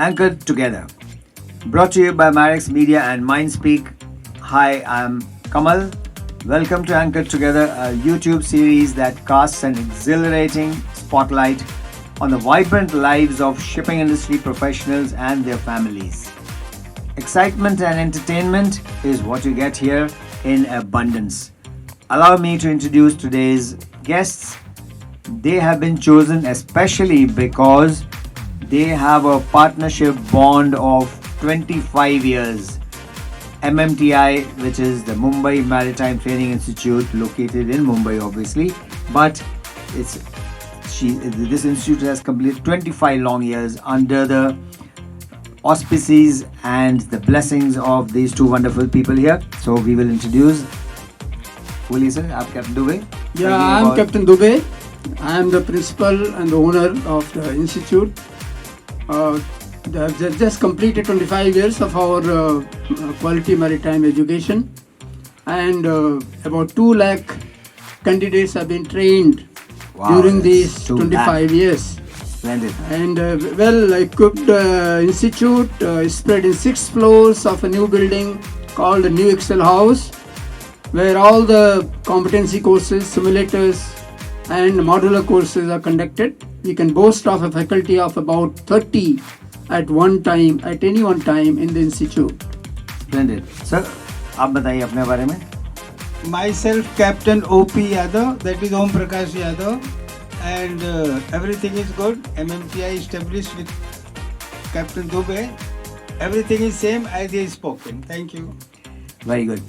Anchored Together. Brought to you by Marex Media and Mindspeak. Hi, I'm Kamal. Welcome to Anchored Together, a YouTube series that casts an exhilarating spotlight on the vibrant lives of shipping industry professionals and their families. Excitement and entertainment is what you get here in abundance. Allow me to introduce today's guests. They have been chosen especially because they have a partnership bond of 25 years. MMTI, which is the Mumbai Maritime Training Institute, located in Mumbai, obviously, but this institute has completed 25 long years under the auspices and the blessings of these two wonderful people here. So we will introduce. Who is it? I'm Captain Dubey. Yeah, I'm Captain Dubey. I am the principal and the owner of the institute. They have just completed 25 years of our quality maritime education, and about 2 lakh candidates have been trained during these 25 years. Splendid. And well-equipped institute spread in 6 floors of a new building called the New Excel House, where all the competency courses, simulators and modular courses are conducted. We can boast of a faculty of about 30 at any one time in the institute. Splendid. Sir, आप बताइए अपने बारे में. Myself, Captain O.P. Yadav, that is Om Prakash Yadav, and everything is good. MMTI established with Captain Dubey. Everything is same as he is spoken. Thank you. Very good.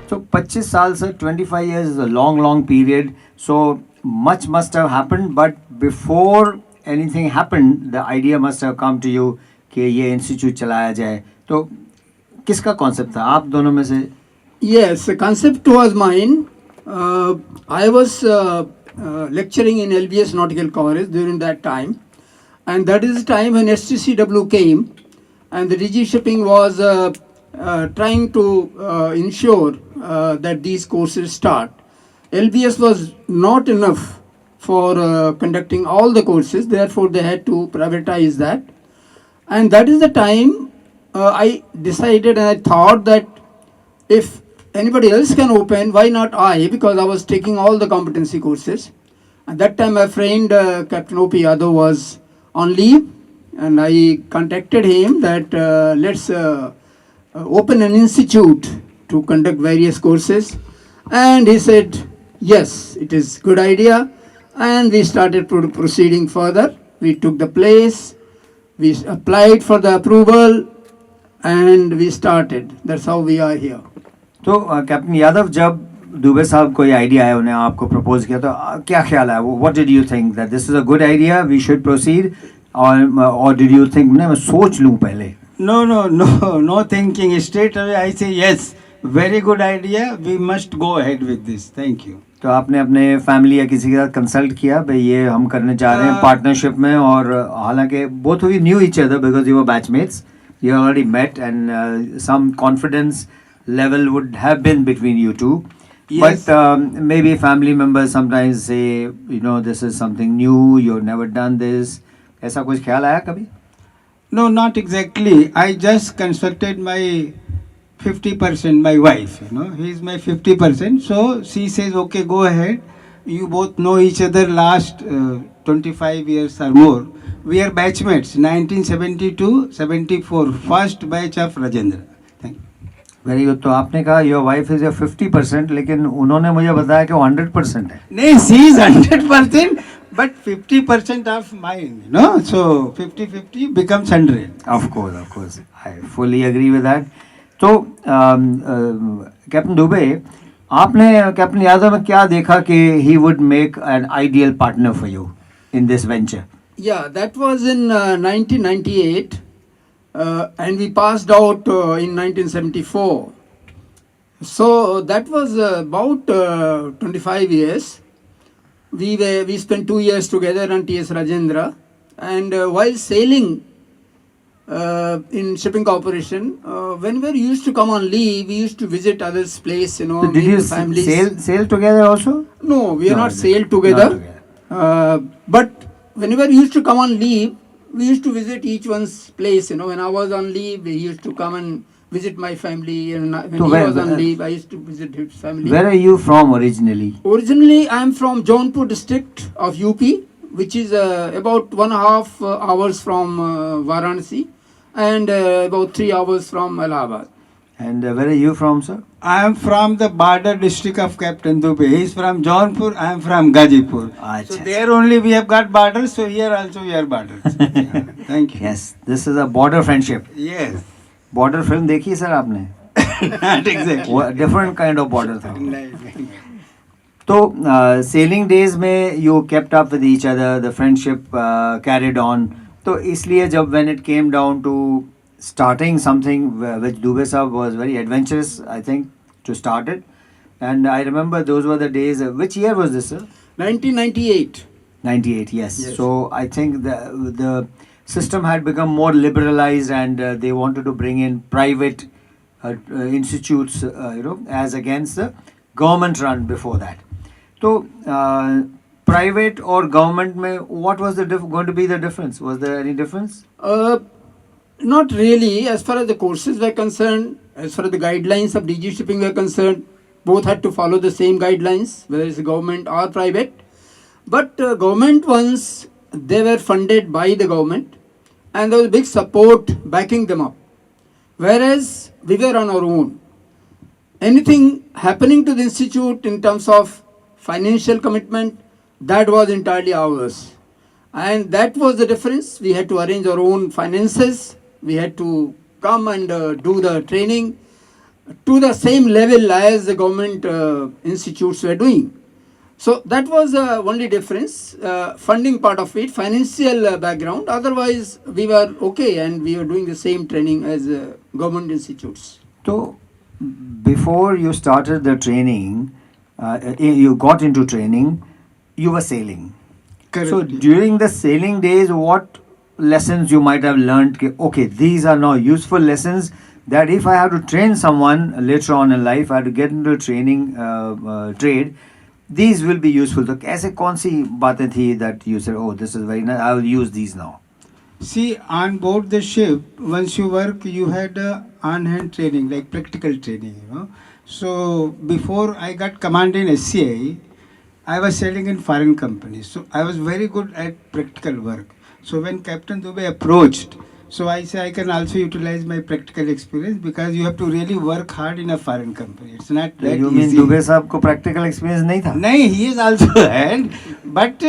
So 25 साल से 25 years is a long period. So much must have happened, but before anything happened, the idea must have come to you कि ये institute चलाया जाए. तो किसका concept था आप दोनों में से? Yes, the concept was mine. I was lecturing in LBS Nautical College during that time, and that is the time when STCW came, and the DG Shipping was trying to ensure that these courses start. LBS was not enough for conducting all the courses, therefore they had to privatize that. And that is the time I decided and I thought that if anybody else can open, why not I? Because I was taking all the competency courses. At that time my friend Captain O.P. Yadav was on leave, and I contacted him that let's open an institute to conduct various courses, and he said yes, it is good idea, and we started proceeding further. We took the place, we applied for the approval, and we started. That's how we are here. तो captain Yadav, जब दुबे साहब को ये idea आया, उन्हें आपको propose किया, तो क्या ख्याल है? What did you think that this is a good idea, we should proceed, और डिड यू थिंक मैं सोच लूं पहले? No thinking. Straight away I say yes, very good idea, we must go ahead with this. Thank you. तो आपने अपने family या किसी के साथ कंसल्ट किया भाई ये हम करने जा रहे हैं पार्टनरशिप में? और हालांकि both of you knew each other because you were batchmates, you already met and some confidence level would have been between you two. Yes. But maybe family members sometimes say, you know, this is something new, you've never done this. ऐसा कुछ ख्याल आया कभी? No, not exactly. I just consulted my 50%, my wife, you know, he is my 50%. So she says, okay, go ahead. You both know each other last 25 years or more. We are batchmates, 1972-74, first batch of Rajendra. Thank you. Very good. तो आपने कहा your wife is 50%, लेकिन उन्होंने मुझे बताया कि वो 100% है. नहीं, she is 100%, but 50% of mine, you know, so 50-50 becomes 100. Of course, I fully agree with that. तो कैप्टन दुबे, आपने कैप्टन यादव में क्या देखा कि he would make an ideal partner for you in this venture? Yeah, that was in 1998. And we passed out in 1974. So that was about 25 years. We spent 2 years together on TS Rajendra, and while sailing in shipping corporation, whenever we used to come on leave, we used to visit others' place, So did meet you the families. sail together also? No, we are No, not no, sailed not together. together. But whenever we used to come on leave, we used to visit each one's place. When I was on leave, he used to come and visit my family, and when So he where- was on where- leave, I used to visit his family. Where are you from originally? Originally, I am from Jaunpur district of UP, which is about 1.5 hours from Varanasi, and about 3 hours from Allahabad. And where are you from, sir? I am from the border district of Captain Dubey. He is from Jaunpur, I am from Gazipur. So there only we have got borders, so here also we are borders. Thank you. Yes, this is a border friendship. Yes. Border film देखी है sir आपने? Not exactly. Different kind of border था. Right. तो sailing days में you kept up with each other, the friendship carried on. तो इसलिए जब when it came down to starting something which Dubey sahab was very adventurous, I think, to start it. And I remember those were the days. Which year was this, sir? 1998. 98, yes. Yes. So I think the system had become more liberalized, and they wanted to bring in private institutes, as against the government run before that. So private or government, what was the going to be the difference? Was there any difference? Not really. As far as the courses were concerned, as far as the guidelines of DG shipping were concerned, both had to follow the same guidelines, whether it's government or private. But government ones, they were funded by the government, and there was big support backing them up. Whereas we were on our own. Anything happening to the institute in terms of financial commitment, that was entirely ours. And that was the difference. We had to arrange our own finances. We had to come and do the training to the same level as the government institutes were doing. So that was the only difference, funding part of it, financial background. Otherwise, we were okay, and we were doing the same training as government institutes. So before you started the training, you got into training, you were sailing. Correct. So during the sailing days, what lessons you might have learned? Okay, these are now useful lessons that if I have to train someone later on in life, I have to get into a training trade, these will be useful. So ऐसे कौन सी बातें थी that you said, oh, this is very nice, I will use these now? See, on board the ship, once you work, you had on-hand training, like practical training. So before I got command in SCI, I was sailing in foreign companies. So I was very good at practical work. So when Captain Dubey approached, so I say I can also utilize my practical experience, because you have to really work hard in a foreign company. It's not that You mean easy. Dubey साहब को practical experience नहीं था? No, he is also had, but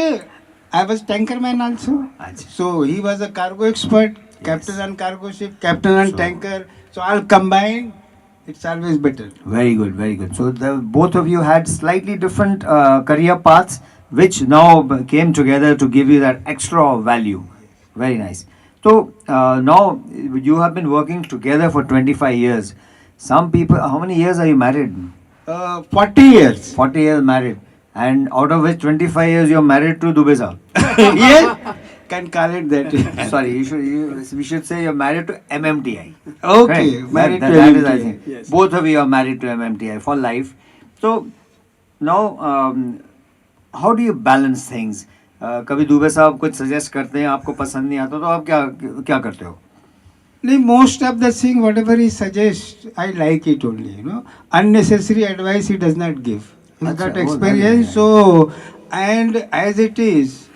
I was tanker man also. अच्छा. So he was a cargo expert, captain on cargo ship, captain on So- tanker. So all combined, it's always better. Very good, very good. So both of you had slightly different career paths, which now came together to give you that extra value. Very nice. So now you have been working together for 25 years. Some people, how many years are you married? 40 years. 40 years married. And out of which 25 years you are married to Dubey sahab. Yes, can call it that. Sorry, we should say you're married to MMTI. Okay, Right. married That to is, I MMTI. think. Yes. Both of you are married to MMTI for life. So now, how do you balance things? कभी दुबे साहब कुछ suggest करते हैं, आपको पसंद नहीं आता, तो आप क्या करते हो? Most of the thing, whatever he suggests, I like it only. Unnecessary advice he does not give. He's Achha, got oh, experience, nice. so, and as it is,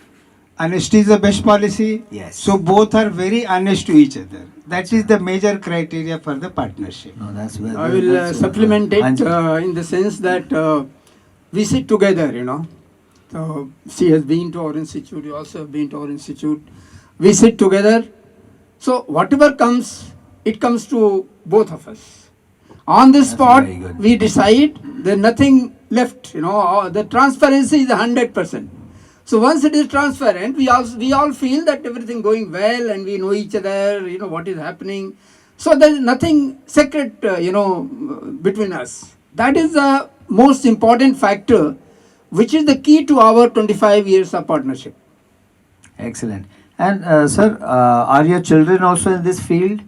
honesty is the best policy. Yes. So both are very honest to each other. That is the major criteria for the partnership. No, that's very I will that's supplement it Anji. in the sense that we sit together. So she has been to our institute, you also have been to our institute. We sit together. So whatever comes, it comes to both of us. On this That's spot, very good. we decide there's nothing left. The transparency is 100%. So once it is transparent, we all feel that everything going well, and we know each other. What is happening. So there is nothing secret, between us. That is the most important factor which is the key to our 25 years of partnership. Excellent. And sir, are your children also in this field?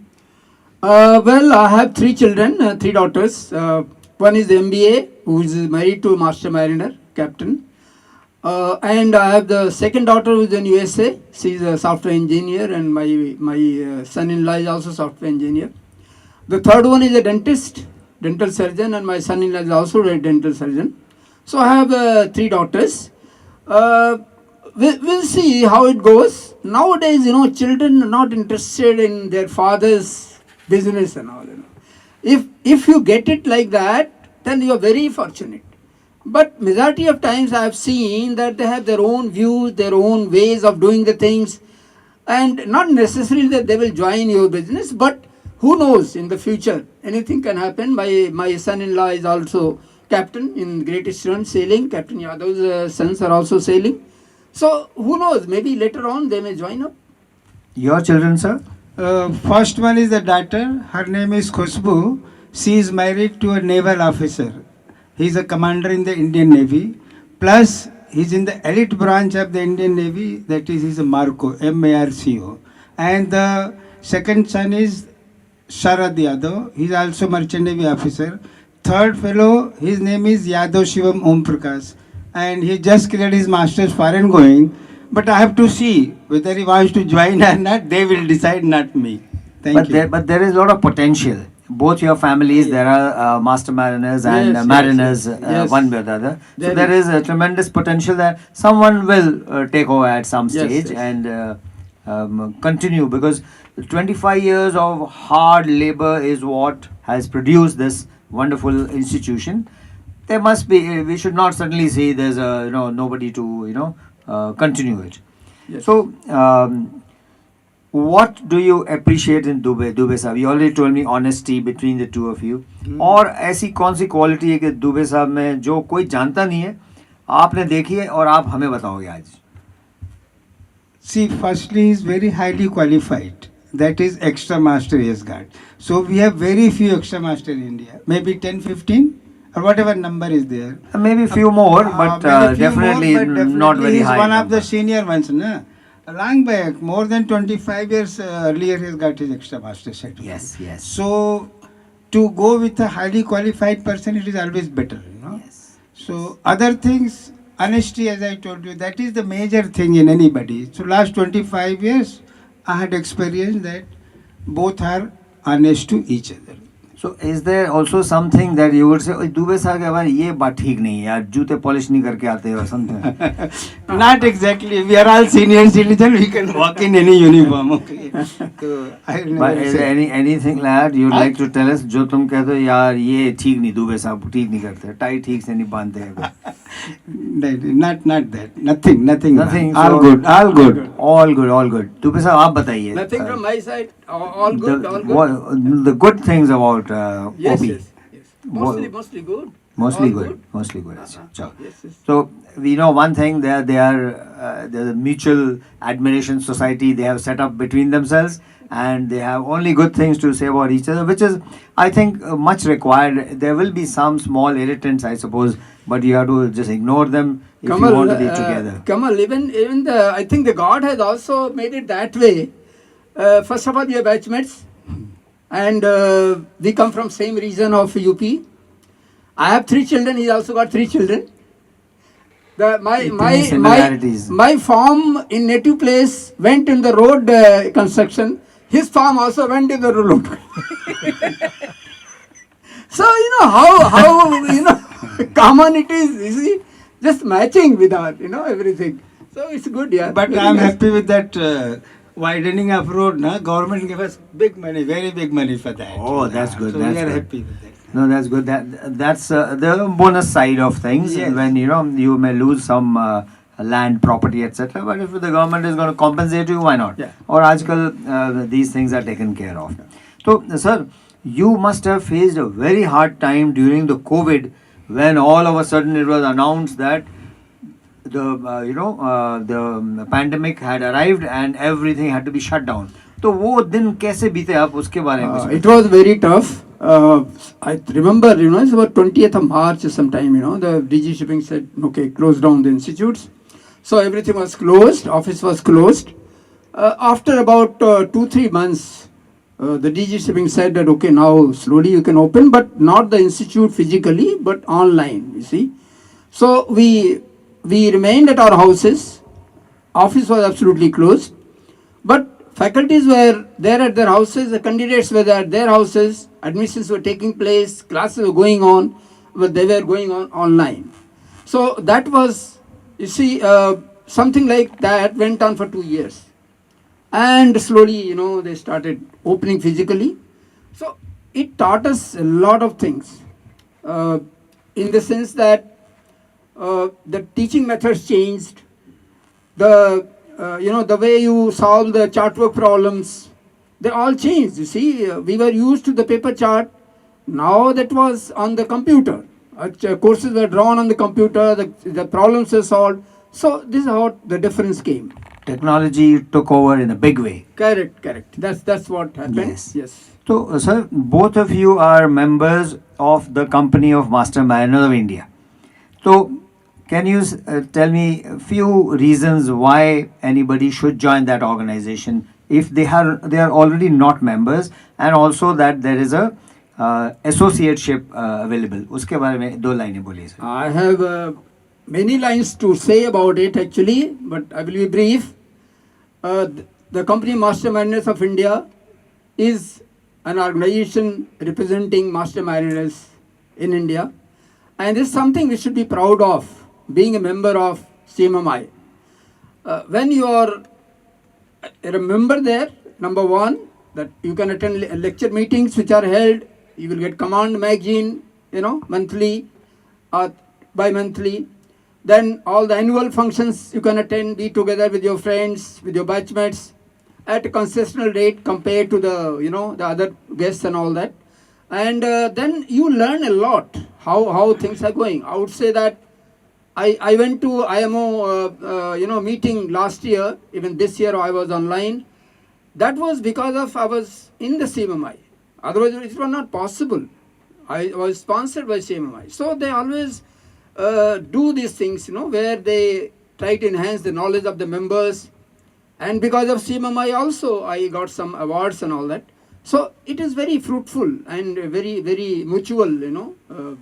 Well, I have three children, three daughters. One is MBA, who is married to Master Mariner, Captain. And I have the second daughter who is in USA. She is a software engineer, and my son-in-law is also software engineer. The third one is a dentist, dental surgeon, and my son-in-law is also a dental surgeon. So I have three daughters. We'll see how it goes. Nowadays, children are not interested in their father's business and all. If you get it like that, then you are very fortunate. But majority of times I have seen that they have their own views, their own ways of doing the things, and not necessarily that they will join your business, but who knows, in the future anything can happen. My son-in-law is also captain in Great Eastern sailing. Captain Yadav's sons are also sailing. So who knows, maybe later on they may join up. Your children, sir? First one is the daughter. Her name is Khushbu. She is married to a naval officer. He is a commander in the Indian Navy. Plus, he is in the elite branch of the Indian Navy. That is, he is a Marco, M-A-R-C-O. And the second son is Sharad Yadav. He is also merchant navy officer. Third fellow, his name is Yadav Shivam Om Prakash. And he just cleared his master's foreign going. But I have to see whether he wants to join or not. They will decide, not me. Thank you. But there is a lot of potential. Both your families, there are master mariners and mariners, yes. one way or the other. So There there is a tremendous potential that someone will take over at some Yes, stage yes. and continue, because 25 years of hard labor is what has produced this wonderful institution. There must be, we should not suddenly say there's a, nobody to, continue it. Yes. So, what do you appreciate in Dubey साहब? You already told me honesty between the two of you. और ऐसी कौन सी quality है कि दुबे साहब में जो कोई जानता नहीं है, आपने देखी है और आप हमें बताओगे आज? See, firstly, he is very highly qualified. That is extra master he has got. So we have very few extra master in India. Maybe 10, 15 or whatever number is there. Maybe few more, but Maybe few definitely, more, but not very he is high. one of number. the senior ones. Na? Long back, more than 25 years earlier, he has got his extra master certificate. Yes, yes. So, to go with a highly qualified person, it is always better, Yes. So, other things, honesty, as I told you, that is the major thing in anybody. So, last 25 years, I had experienced that both are honest to each other. So, is there also something that you would say, Dubey साहब के बारे ये बात ठीक नहीं है यार, जूते पॉलिश नहीं करके आते हो, something? Not exactly. We are all senior citizens. We can walk in any uniform. Okay. So, I will But never is say. there anything like that you'd like to tell us, जो तुम कहते हो यार ये ठीक नहीं, दुबे साहब ठीक नहीं करते, टाई ठीक से नहीं बांधते हैं? Not that. Nothing. Nothing. All So- good. All good. Dubey साहब आप बताइए. Nothing from my side. All good. All good. The good things about Yes, OP. yes. Mostly good. Mostly All good. Mostly good. Chalo. Yes. So we know one thing, they are the mutual admiration society they have set up between themselves, and they have only good things to say about each other, which is, I think, much required. There will be some small irritants, I suppose, but you have to just ignore them if you want to be together. Kamal, even I think the God has also made it that way. First of all, we are batchmates, and we come from same region of UP. I have 3 children. He also got 3 children. Similarities. My farm in native place went in the road construction. His farm also went in the road. So how common it is. You see, just matching with our everything. So it's good, yeah. But Very I'm nice. happy with that widening of road. Na? Government gave us big money, very big money for that. Oh, that's good, So that's we are good. happy with that. No, that's good. That's the bonus side of things. Yes. When you may lose some land, property, etc. But if the government is going to compensate you, why not? Yeah. Or आजकल these things are taken care of. So, sir, you must have faced a very hard time during the COVID, when all of a sudden it was announced that the pandemic had arrived and everything had to be shut down. तो वो दिन कैसे बीते आप उसके बारे में कुछ It was very tough. I remember, it's about 20th of March or sometime, the DG shipping said, okay, close down the institutes. So everything was closed, office was closed. After about 2-3 months, the DG shipping said that, okay, now slowly you can open, but not the institute physically, but online, you see. So we remained at our houses. Office was absolutely closed, but faculties were there at their houses, the candidates were there at their houses, admissions were taking place, classes were going on, but they were going on online. So that was, you see, something like that went on for 2 years. And slowly, they started opening physically. So it taught us a lot of things, in the sense that the teaching methods changed, the way you solve the chart work problems, they all changed. You see, we were used to the paper chart. Now that was on the computer. Courses were drawn on the computer. The problems were solved. So this is how the difference came. Technology took over in a big way. Correct. That's what happened. Yes. So, sir, both of you are members of the Company of Master Mariners of India. So, can you tell me a few reasons why anybody should join that organization if they are already not members, and also that there is a associateship available? उसके बारे में 2 लाइनें बोलिए sir. I have many lines to say about it actually, but I will be brief. The Company Master Mariners of India is an organization representing Master Mariners in India, and this is something we should be proud of, being a member of CMMI. When you are a member there, number one, that you can attend lecture meetings which are held, you will get Command magazine, monthly or bi-monthly. Then all the annual functions you can attend, be together with your friends, with your batchmates at a concessional rate compared to the other guests and all that. And then you learn a lot how things are going. I would say that I went to IMO meeting last year. Even this year I was online. That was because of I was in the CMMI. Otherwise it was not possible. I was sponsored by CMMI. So they always do these things, where they try to enhance the knowledge of the members. And because of CMMI also, I got some awards and all that. So it is very fruitful and very, very mutual,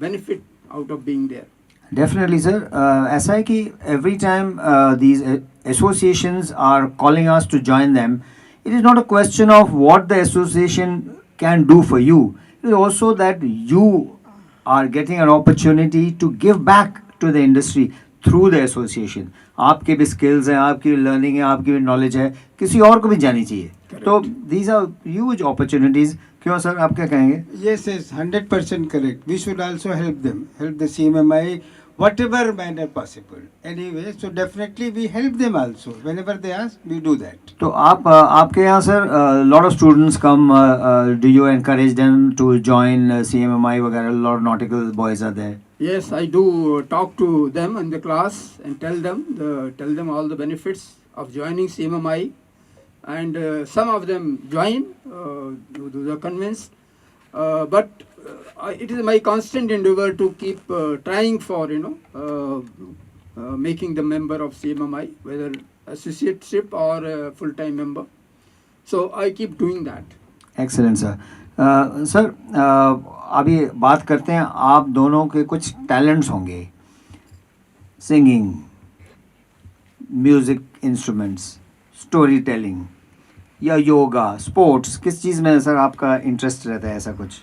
benefit out of being there. Definitely, sir. ऐसा है कि every time these associations are calling us to join them, it is not a question of what the association can do for you. It is also that you are getting an opportunity to give back to the industry through the association. आपके भी skills हैं, आपकी learning है, आपकी भी knowledge है, किसी और को भी जानी चाहिए. तो these are huge opportunities. क्यों सर, आप क्या कहेंगे? Yes, 100% correct. We should also help them, help the CMMI, whatever manner possible. Anyway, so definitely we help them also. Whenever they ask, we do that. तो आप आपके यहाँ sir lot of students come. Do you encourage them to join CMMI वगैरह? A lot of nautical boys are there. Yes, I do talk to them in the class and tell them all the benefits of joining CMMI, and some of them join, they are convinced. But it is my constant endeavor to keep trying for making the member of CMMI, whether associateship or a full-time member. So I keep doing that. Excellent, sir. Sir अभी बात करते हैं, आप दोनों के कुछ talents होंगे, singing, music instruments, story telling या योगा, स्पोर्ट्स, किस चीज़ में सर आपका इंटरेस्ट रहता है ऐसा कुछ?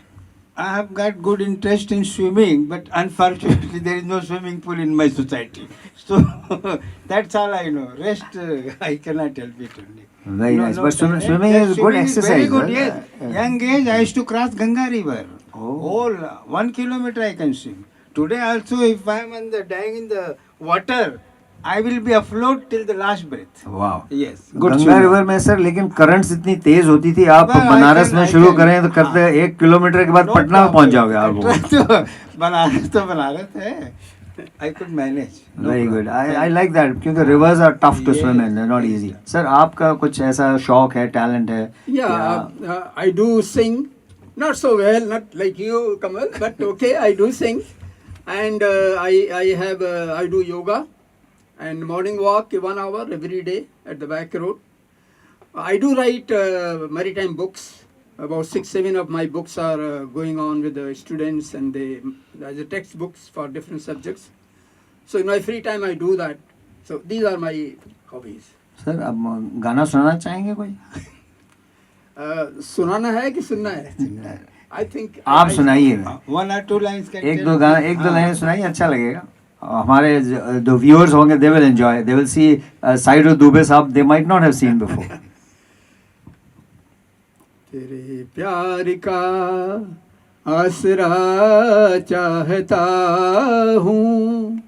I have got good interest in swimming, but unfortunately there is no swimming pool in my society. So that's all I know. Rest I cannot help it only. Very nice. But swimming is good exercise. Very good, right? yes. Young age I used to cross Ganga River. Oh. Whole 1 kilometer I can swim. Today also if I am dying in the water, I will be afloat till the last breath. Wow. Yes. Good Ganga swimmer. River में sir लेकिन currents इतनी तेज होती थी, आप Well, Banaras में I शुरू can- करें तो करते 1 किलोमीटर के बाद No पटना में पहुंच जाओगे problem. आप. बनारस है. I could manage. No very problem. Good. I like that क्योंकि rivers are tough to swim in, not Yes. Easy. Sir आपका कुछ ऐसा शौक है, टैलेंट है? Yeah, I do sing Not so well, not like you, Kamal, but okay, I do sing. And I do yoga and morning walk 1 hour every day at the back road. I do write maritime books. About 6, 7 of my books are going on with the students and they as a textbooks for different subjects. So in my free time I do that. So these are my hobbies. Sir अब गाना सुनाना चाहेंगे कोई? सुनाना है कि सुनना है? I think आप सुनाइए. 1 or 2 lines can एक tell दो me. गाना, एक दो हाँ. लाइन सुनाइए, अच्छा लगेगा. हमारे the viewers होंगे, they will enjoy. They will see a side of Dubey साहब they might not have seen before. तेरे प्यार का आसरा चाहता हूँ,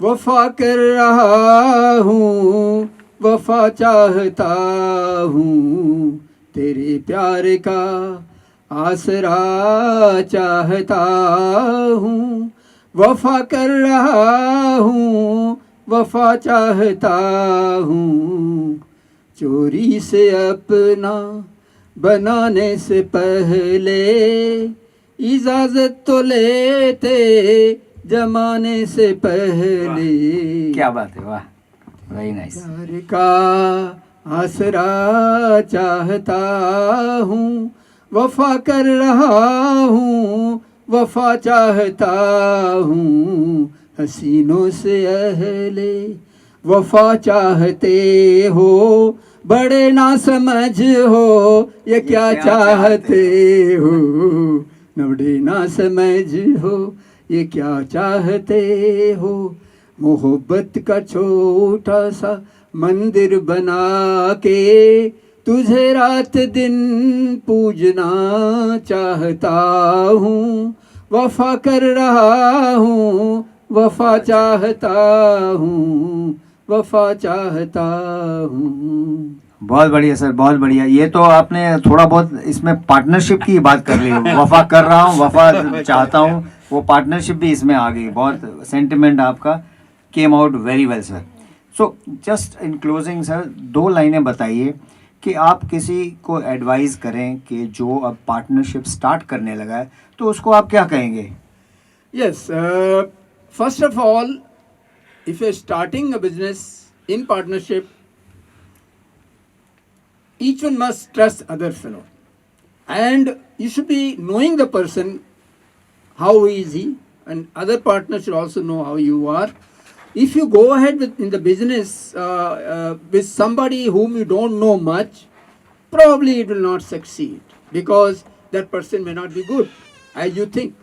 वफा कर रहा हूँ, वफा चाहता हूँ. तेरे प्यार का आसरा चाहता हूँ, वफा कर रहा हूँ, वफा चाहता हूँ. चोरी से अपना बनाने से पहले इजाजत तो लेते जमाने से पहले. क्या बात है, वाह, वेरी नाइस. प्यार का आसरा चाहता हूँ, वफा कर रहा हूँ, वफा चाहता हूँ. हसीनों से अहले वफा चाहते हो, बड़े ना समझ हो ये क्या चाहते हो. बड़े ना समझ हो ये क्या चाहते हो. मोहब्बत का छोटा सा मंदिर बना के तुझे रात दिन पूजना चाहता हूँ. वफा कर रहा हूँ, वफा चाहता हूँ, वफा चाहता हूँ. बहुत बढ़िया सर, बहुत बढ़िया. ये तो आपने थोड़ा बहुत इसमें पार्टनरशिप की बात कर ली. वफा कर रहा हूँ, वफा चाहता हूँ, वो पार्टनरशिप भी इसमें आ गई. बहुत सेंटिमेंट आपका came out very well sir. So just in closing sir, 2 लाइनें बताइए कि आप किसी को एडवाइस करें कि जो अब पार्टनरशिप स्टार्ट करने लगा है तो उसको आप क्या कहेंगे? Yes, first of all, if you're starting a business in partnership, each one must trust other fellow. And you should be knowing the person, how is he, and other partners should also know how you are. If you go ahead in the business with somebody whom you don't know much, probably it will not succeed because that person may not be good as you think.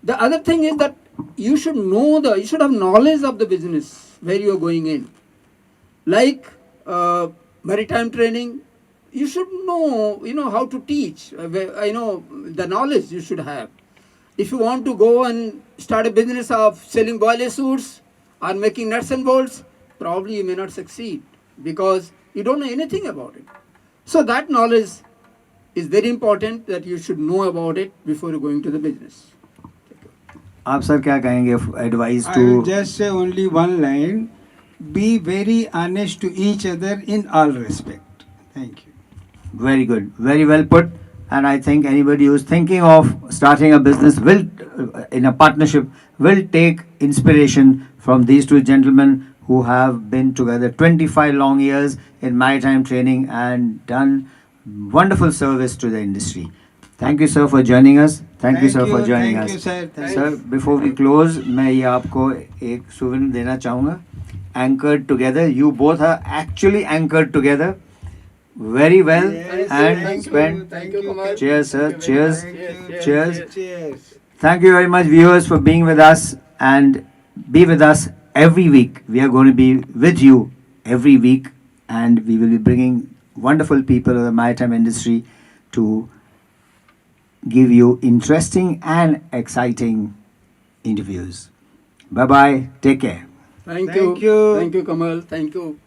The other thing is that you should you should have knowledge of the business where you are going in. Like maritime training, you should know how to teach. The knowledge you should have. If you want to go and start a business of selling boiler suits or making nuts and bolts, probably you may not succeed because you don't know anything about it. So that knowledge is very important that you should know about it before going to the business. आप sir क्या कहेंगे advice I to? will just say only one line. Be very honest to each other in all respect. Thank you. Very good, very well put. And I think anybody who's thinking of starting a business will, in a partnership, will take inspiration from these two gentlemen who have been together 25 long years in maritime training and done wonderful service to the industry. Thank you, sir, for joining us. Thank you, sir, for joining thank us. you, sir. Thank Sir, before we close, मैं ये आपको एक souvenir देना चाहूँगा. Anchored together, you both are actually anchored together. Very well. Yes, And thank spent. you, thank you, Kamal. Cheers, sir. Thank you very Cheers. much. Cheers. Cheers. Thank you very much, viewers, for being with us, and be with us every week. We are going to be with you every week, and we will be bringing wonderful people of the maritime industry to give you interesting and exciting interviews. Bye bye. Take care. Thank Thank you. you. Thank you, Kamal. Thank you,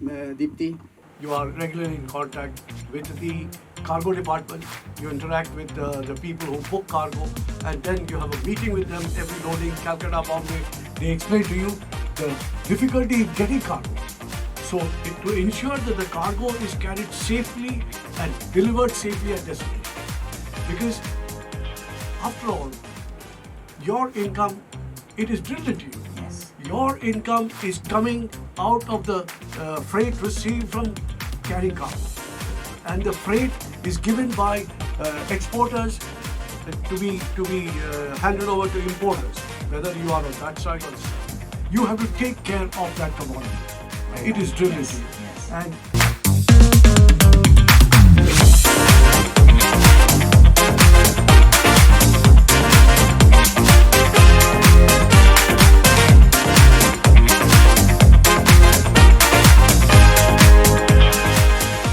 Deepti. You are regularly in contact with the cargo department. You interact with the people who book cargo, and then you have a meeting with them every loading, Calcutta, Bombay. They explain to you the difficulty in getting cargo. So to ensure that the cargo is carried safely and delivered safely at destination, Because after all, your income, it is drilled into you. Yes. Your income is coming out of the freight received from carrying cargo. And the freight is given by exporters to be handed over to importers, whether you are on that side or this side. You have to take care of that commodity. It is drilled into you. Yes. And